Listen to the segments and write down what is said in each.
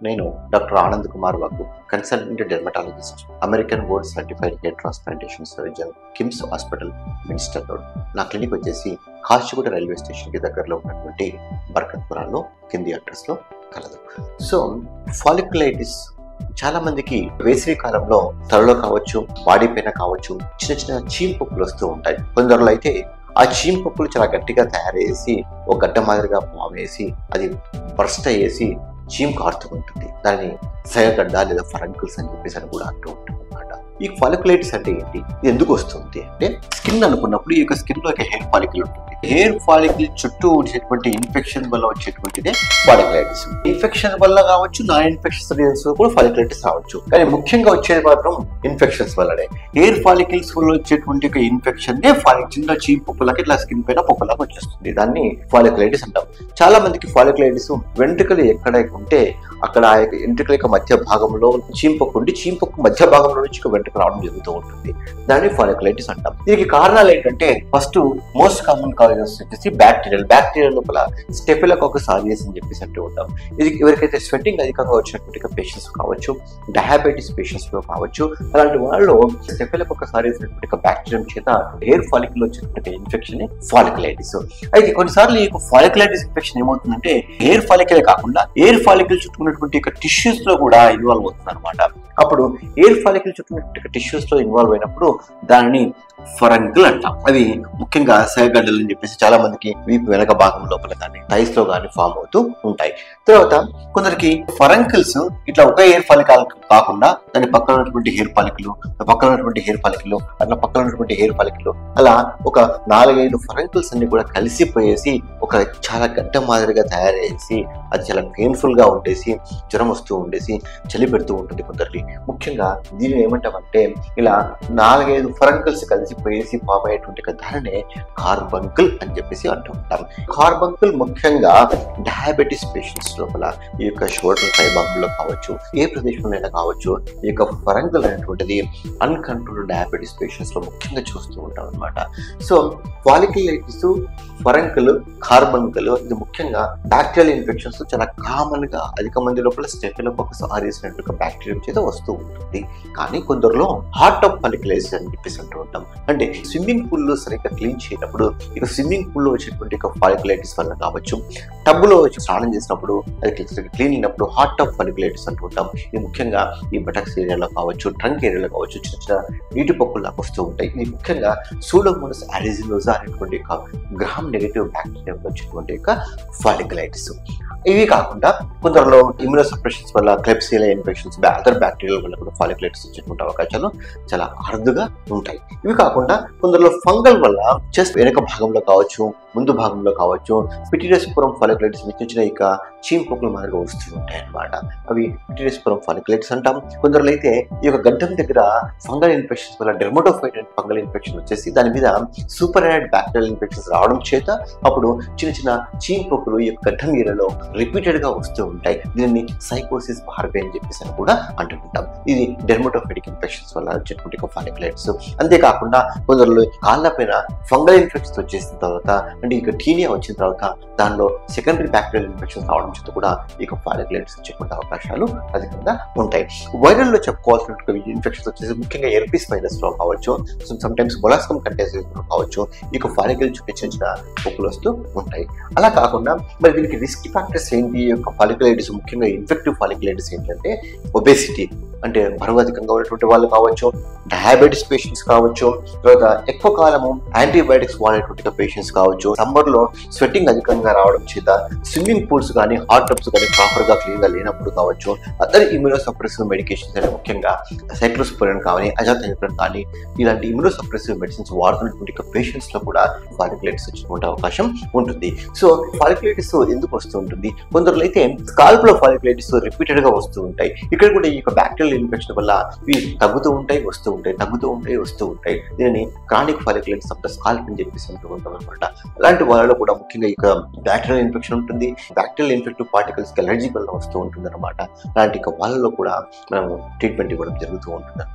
నేను డాక్టర్ ఆనంద్ కుమార్ వాకు, consultant dermatologist, American board certified hair transplantation surgeon, KIMS hospital, minister road. నా clinic వచ్చేసి Kachiguda railway స్టేషన్కి దగ్గరలో ఉన్నటువంటి బర్కత్పురాలో కింది అడ్రస్లో కలదు. సో ఫాలిక్యులైటిస్ చాలా మందికి వేసవి కాలంలో తలలో కావచ్చు, బాడీ పైన కావచ్చు చిన్న చిన్న చీమపొక్కులు వస్తూ ఉంటాయి. కొందరిలో అయితే ఆ చీమపొక్కులు చాలా గట్టిగా తయారు చేసి ఒక గడ్డ మాదిరిగా ఫామ్ వేసి అది బర్స్ట్ అయ్యేసి చీమ్ కారుతూ ఉంటుంది. దాన్ని సయగడ్డ లేదా ఫరంకిల్స్ అని చెప్పేసి అని కూడా అంటూ ఉంటాం అన్నమాట. ఈ ఫాలిక్యులైటిస్ అంటే ఏంటి, ఇది ఎందుకు వస్తుంది అంటే స్కిన్ అనుకున్నప్పుడు ఈ యొక్క స్కిన్ లో హెయిర్ ఫాలిక్యుల్ ఉంటుంది. హెయిర్ ఫాలిక్యుల్ చుట్టూ వచ్చేటువంటి ఇన్ఫెక్షన్ వల్ల వచ్చేటువంటిదే ఫాలిక్యులైటిస్. ఇన్ఫెక్షన్ వల్ల కావచ్చు, నాన్ ఇన్ఫెక్షన్స్ రీజన్స్ కూడా ఫాలిక్యులైటిస్ రావచ్చు, కానీ ముఖ్యంగా వచ్చేది మాత్రం ఇన్ఫెక్షన్స్ వల్లనే. హెయిర్ ఫాలిక్యుల్స్ వల్ల వచ్చేటువంటి ఇన్ఫెక్షన్ చిన్న చీమ్ పొక్కులకి ఇట్లా స్కిన్ పైన పొక్కులాగా వచ్చేస్తుంది. దాన్ని ఫాలిక్యులైటిస్ అంటాం. చాలా మందికి ఫాలిక్యులైటిస్ వెంట్రుకలు ఎక్కడ ఉంటే అక్కడ ఆ యొక్క వెంట్రుకల యొక్క మధ్య భాగంలో చీంపొక్కు ఉండి చీంపొక్కు మధ్య భాగంలో నుంచి వెంట్రుక రావడం జరుగుతూ ఉంటుంది. దాన్ని ఫాలిక్యులైటిస్ అంటాం. దీనికి కారణాలు ఏంటంటే ఫస్ట్ మోస్ట్ కామన్ కాజెస్ వచ్చేసి బ్యాక్టీరియల్ లోపల స్టెఫిలోకాకస్ ఆరియాస్ అని చెప్పేసి అంటూ ఉంటాం. ఇది ఎవరికైతే స్వెట్టింగ్ అధికంగా వచ్చినటువంటి పేషెంట్స్ కావచ్చు, డయాబెటీస్ పేషెంట్స్ లో కావచ్చు, అలాంటి వాళ్ళు స్టెఫిలోకాకస్ ఆరియాస్ అనేటువంటి బ్యాక్టీరియం చేత హెయిర్ ఫాలిక్యుల్ వచ్చేటువంటి ఇన్ఫెక్షన్ ఫాలిక్యులైటిస్. అయితే కొన్నిసార్లు ఈ ఫాలిక్యులైటిస్ ఇన్ఫెక్షన్ ఏమవుతుందంటే హెయిర్ ఫాలిక్యులే కాకుండా ఎయిర్ ఫాలిక్యుల్ చుట్టుకున్నటువంటి టిష్యూస్ లో కూడా ఇన్వాల్వ్ అవుతుంది అనమాట. అప్పుడు ఎయిర్ ఫాలిక్యుల్ చుట్టుకున్నటువంటి టిష్యూస్ లో ఇన్వాల్వ్ అయినప్పుడు దానిని ఫరంకిల్ అంటాం. అవి ముఖ్యంగా సయగడ్డలు అని చెప్పేసి చాలా మందికి వీపు వెనక భాగం లోపల కానీ థైస్ లో కానీ ఫామ్ అవుతూ ఉంటాయి. తర్వాత కొందరికి ఫరంకిల్స్ ఇట్లా ఒక ఎయిర్ ఫాలికల్ కాకుండా దాని పక్కన ఉన్నటువంటి హెయిర్ ఫాలికల్, పక్కన ఉన్నటువంటి హెయిర్ ఫాలికల్, అట్లా పక్కన ఉన్నటువంటి హెయిర్ ఫాలికల్, అలా ఒక 4-5 ఫరంకిల్స్ అన్ని కూడా కలిసిపోయేసి ఒక చాలా గడ్డ మాదిరిగా తయారు చేసి అది చాలా పెయిన్ఫుల్ గా ఉండేసి జ్వరం వస్తూ ఉండేసి చలి పెడుతూ ఉంటుంది కొందరికి. ముఖ్యంగా దీనిని ఏమంటామంటే ఇలా 4-5 ఫరంకిల్స్ కలిసిపోయేసి ఫామ్ అయ్యేటువంటి దానినే కార్బంకిల్ అని చెప్పేసి అంటూ ఉంటాం. కార్బంకిల్ ముఖ్యంగా డయాబెటీస్ పేషెంట్స్ లోపల ఈ యొక్క షోల్డర్ పై భాగంలో కావచ్చు, ఏ ప్రదేశంలో కావచ్చు, ఈ యొక్క ఫరంకిల్ అనేటువంటిది అన్కంట్రోల్డ్ డయాబెటీస్ పేషెంట్స్ లో ముఖ్యంగా చూస్తూ ఉంటాం అనమాట. సో ఫాలిక్యులైటిస్, ఫరంకిల్, కార్బంకిల్ ఇది ముఖ్యంగా బ్యాక్టీరియల్ ఇన్ఫెక్షన్స్ చాలా కామన్ గా అధిక మంది లోపల స్టెఫిలోకాకస్ ఆరియాస్ అనేటువంటి బ్యాక్టీరియం చేత వస్తూ ఉంటుంది. కానీ కొందరిలో హార్ట్ ఆఫ్ ఫాలిక్యులైటిస్ అని చెప్పేసి అంటూ ఉంటాం. అంటే స్విమ్మింగ్ పూల్ లో సరిగ్గా క్లీన్ చేయనప్పుడు ఇక స్విమ్మింగ్ పూల్ లో వచ్చేటువంటి ఫాలిక్యులైటిస్ వల్ల కావచ్చు, టబ్ లో వచ్చి స్నానం చేసినప్పుడు అది క్లీన్ అయినప్పుడు హార్ట్ ఆఫ్ ఫాలిక్యులైటిస్ అంటూ ఉంటాం. ఇది ముఖ్యంగా ఈ బటక్స్ ఏరియాలో కావచ్చు, ట్రంక్ ఏరియాలో కావచ్చు చిన్న చిన్న నీటి పొక్కుల్లాగా వస్తూ ఉంటాయి. ఇది ముఖ్యంగా సూడోమోనాస్ అరిజినోసా అనేటువంటి గ్రామ్ నెగటివ్ బ్యాక్టీరియా వచ్చేటువంటి ఫాలిక్యులైటిస్. ఇవి కాకుండా కొందరిలో ఇమ్యూనోసప్రెషన్స్ వల్ల క్లెబ్సియా ఇన్ఫెక్షన్స్, అదర్ బ్యాక్టీరియల్ వల్ల కూడా ఫాలిక్యులైటిస్ వచ్చేటువంటి అవకాశాలు చాలా అరుదుగా ఉంటాయి. ఇవి కాకుండా కొందరిలో ఫంగల్ వల్ల చెస్ట్ వెనక భాగంలో కావచ్చు, ముందు భాగంలో కావచ్చు పిటిడోస్పోరమ్ ఫాలిక్యులైటిస్ చిన్న ఇక చీమపొక్కుల మాదిరిగా వస్తూ ఉంటాయి అన్నమాట. అవి పిటిడోస్పోరమ్ ఫాలిక్యులైటిస్ అంటాం. కొందరిలో అయితే ఈ యొక్క గడ్డం దగ్గర ఫంగల్ ఇన్ఫెక్షన్స్ వల్ల డెర్మటోఫైట్ అండ్ ఫంగల్ ఇన్ఫెక్షన్ వచ్చేసి దాని మీద సూపర్ యాడ్ బ్యాక్టీరియల్ ఇన్ఫెక్షన్స్ రావడం చేత అప్పుడు చిన్న చిన్న చీమపొక్కులు ఈ యొక్క గడ్డం ఏరియాలో రిపీటెడ్ గా వస్తూ ఉంటాయి. దీనిని సైకోసిస్ బార్బే అని చెప్పేసి అని కూడా అంటుంటాం. ఇది డెర్మటోఫైటిక్ ఇన్ఫెక్షన్స్ వల్ల వచ్చేటువంటి ఫాలిక్యులైటిస్. అంతేకాకుండా కొందరిలో కాళ్ళ పైన ఫంగల్ ఇన్ఫెక్షన్స్ వచ్చేసిన తర్వాత అంటే ఇక టీనియా వచ్చిన తర్వాత దానిలో సెకండరీ బ్యాక్టీరియల్ ఇన్ఫెక్షన్స్ రావడం చేత కూడా ఇక ఫాలిక్యులైటిస్ వచ్చేటువంటి అవకాశాలు అధికంగా ఉంటాయి. వైరల్ లో చెప్పుకోవాల్సిన ఇన్ఫెక్షన్స్ వచ్చేసి ముఖ్యంగా ఎర్పిస్ వైరస్ లో కావచ్చు, సమ్ టైమ్స్ మొలాస్కమ్ కంటేజియస్ లో కావచ్చు ఇక ఫాలిక్యుల్ చిన్న చిన్న పొక్కులు వస్తూ ఉంటాయి. అలా కాకుండా మరి దీనికి రిస్క్ ఫ్యాక్టర్స్ ఏంటి? యొక్క ఫాలిక్యులైటిస్ ముఖ్యంగా ఇన్ఫెక్టివ్ ఫాలిక్యులైటిస్ ఏంటంటే ఒబేసిటీ, అంటే బరువు అధికంగా ఉన్నటువంటి వాళ్ళు కావచ్చు, డయాబెటీస్ పేషెంట్స్ కావచ్చు, తర్వాత ఎక్కువ కాలము యాంటీబయాటిక్స్ వాడేటువంటి పేషెంట్స్ కావచ్చు, సమ్మర్ లో స్వెట్టింగ్ అధికంగా రావడం చేత స్విమ్మింగ్ పూల్స్ కానీ హాట్ టబ్స్ కానీ ప్రాపర్ గా క్లీన్ గా లేనప్పుడు కావచ్చు, అదర్ ఇమ్యూనోసప్రెసివ్ మెడికేషన్స్ అంటే ముఖ్యంగా సైక్లోస్పోరిన్ కానీ అజాథైమిప్రిన్ కానీ ఇలాంటి ఇమ్యూనోసప్రెసివ్ మెడిసిన్స్ వాడుతున్నటువంటి పేషెంట్స్ లో కూడా ఫాలిక్యులైటిస్ వచ్చేటువంటి అవకాశం ఉంటుంది. సో ఫాలిక్యులైటిస్ ఎందుకు వస్తూ ఉంటుంది? కొందరు అయితే స్కాల్ప్ లో ఫాలిక్యులైటిస్ రిపీటెడ్ గా వస్తూ ఉంటాయి. ఇక్కడ కూడా ఈ బ్యాక్టీరియల్ ఇన్ఫెక్షన్ వల్ల ఇవి తగ్గుతూ ఉంటాయి, వస్తూ ఉంటాయి, తగ్గుతూ ఉంటాయి, వస్తూ ఉంటాయి. దీనిని chronic folliculitis of the scalp అని చెప్పేసి అంటూ ఉంటాం అనమాట. అలాంటి వాళ్ళలో కూడా ముఖ్యంగా ఇక బ్యాక్టీరియల్ ఇన్ఫెక్షన్ ఉంటుంది. బ్యాక్టీరియల్ ఇన్ఫెక్టివ్ పార్టికల్స్ కి అలర్జీ వల్ల వస్తూ ఉంటుంది అనమాట. అలాంటి వాళ్ళలో కూడా మనం ట్రీట్మెంట్ ఇవ్వడం జరుగుతూ ఉంటుంది.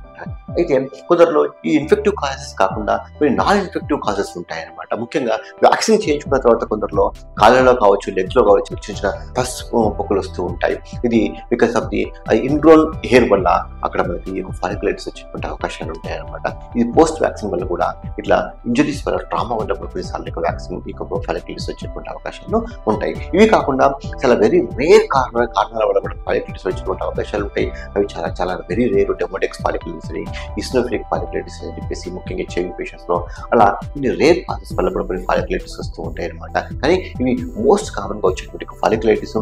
అయితే కొందరిలో ఈ ఇన్ఫెక్టివ్ కాజెస్ కాకుండా కొన్ని నాన్ ఇన్ఫెక్టివ్ కాజెస్ ఉంటాయన్నమాట. ముఖ్యంగా వ్యాక్సిన్ చేయించుకున్న తర్వాత కొందరిలో కాళ్ళలో కావచ్చు, లెగ్స్లో కావచ్చు చిన్న చిన్న పస్ పొక్కులు వస్తూ ఉంటాయి. ఇది because of the ingrown hair వల్ల అక్కడ మనకి ఫాలిక్యులైటిస్ వచ్చేటువంటి అవకాశాలు ఉంటాయన్నమాట. ఇది పోస్ట్ వ్యాక్సిన్ వల్ల కూడా ఇట్లా ఇంజరీస్ వల్ల ట్రామా వల్ల కొన్నిసార్లు వ్యాక్సిన్ ఫాలిక్యులైటిస్ వచ్చేటువంటి అవకాశాలు ఉంటాయి. ఇవి కాకుండా చాలా వెరీ రేర్ కారణాల వల్ల కూడా ఫాలిక్యులైటిస్ వచ్చేటువంటి అవకాశాలు ఉంటాయి. అవి చాలా చాలా వెరీ రేర్. డెమోడెక్స్ ఫాలిక్యులైటిస్ అని, ఇస్నోఫిలిక్ ఫాలిక్యులైటిస్ అని చెప్పేసి ముఖ్యంగా హెచ్ఐవి పేషెంట్స్లో అలా కొన్ని రేర్ కాజెస్ వల్ల కూడా కొన్ని ఫాలిక్యులైటిస్ వస్తూ ఉంటాయి అనమాట. కానీ ఇవి మోస్ట్ కామన్గా వచ్చేటువంటి ఫాలిక్యులైటిస్.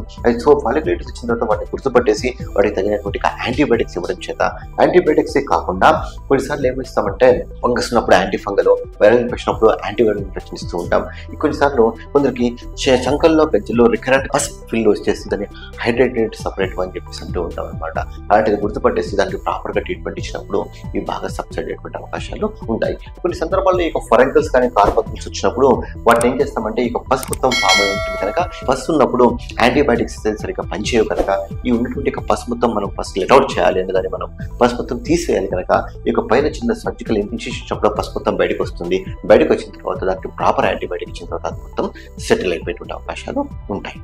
సో ఫాలిక్యులైటిస్ వచ్చిన తర్వాత వాటిని గుర్తుపట్టేసి వాటికి తగినటువంటి యాంటీబయాటిక్స్ ఇవ్వడం చేత, యాంటీబయాటిక్సే కాకుండా కొన్నిసార్లు ఏమి ఇస్తామంటే ఫంగస్ ఉన్నప్పుడు యాంటీఫంగల్, వైరల్ ఇన్ఫెక్షన్ అప్పుడు యాంటీవైరల్ ఇన్ఫెక్షన్ ఇస్తూ ఉంటాం. కొన్నిసార్లు కొందరికి చంకల్లో గజ్జల్లో రికరెంట్ పస్ ఫిల్ వచ్చేసిందని హైడ్రేటెడ్ సపరేట్ అని చెప్పేసి అంటూ ఉంటాం అనమాట. అలాంటిది గుర్తుపట్టేసి దానికి ప్రాపర్గా ట్రీట్మెంట్ ఇచ్చినప్పుడు ఇవి బాగా సబ్సైడ్ అయ్యేటువంటి అవకాశాలు ఉంటాయి. కొన్ని సందర్భాల్లో ఈ ఫొరంకల్స్ కానీ కార్పల్స్ వచ్చినప్పుడు వాటిని ఏం చేస్తామంటే ఈ పస్ మొత్తం ఫామ్ అయి ఉంటుంది కనుక, పస్ ఉన్నప్పుడు యాంటీబయాటిక్స్ సరిగ్గా పనిచేయవు కనుక ఈ ఉన్నటువంటి పస్ మొత్తం మనం ఫస్ట్ లెట్అవుట్ చేయాలి అంటే దాన్ని మనం పస్ మొత్తం తీసేయాలి కనుక ఈ పైన చిన్న సర్జికల్ ఇన్సిషన్ ఇచ్చినప్పుడు పస్ మొత్తం బయటకు వస్తుంది. బయటకు వచ్చిన తర్వాత దానికి ప్రాపర్ యాంటీబయాటిక్ ఇచ్చిన తర్వాత అది మొత్తం సెటిల్ అయిపోయేటువంటి అవకాశాలు ఉంటాయి.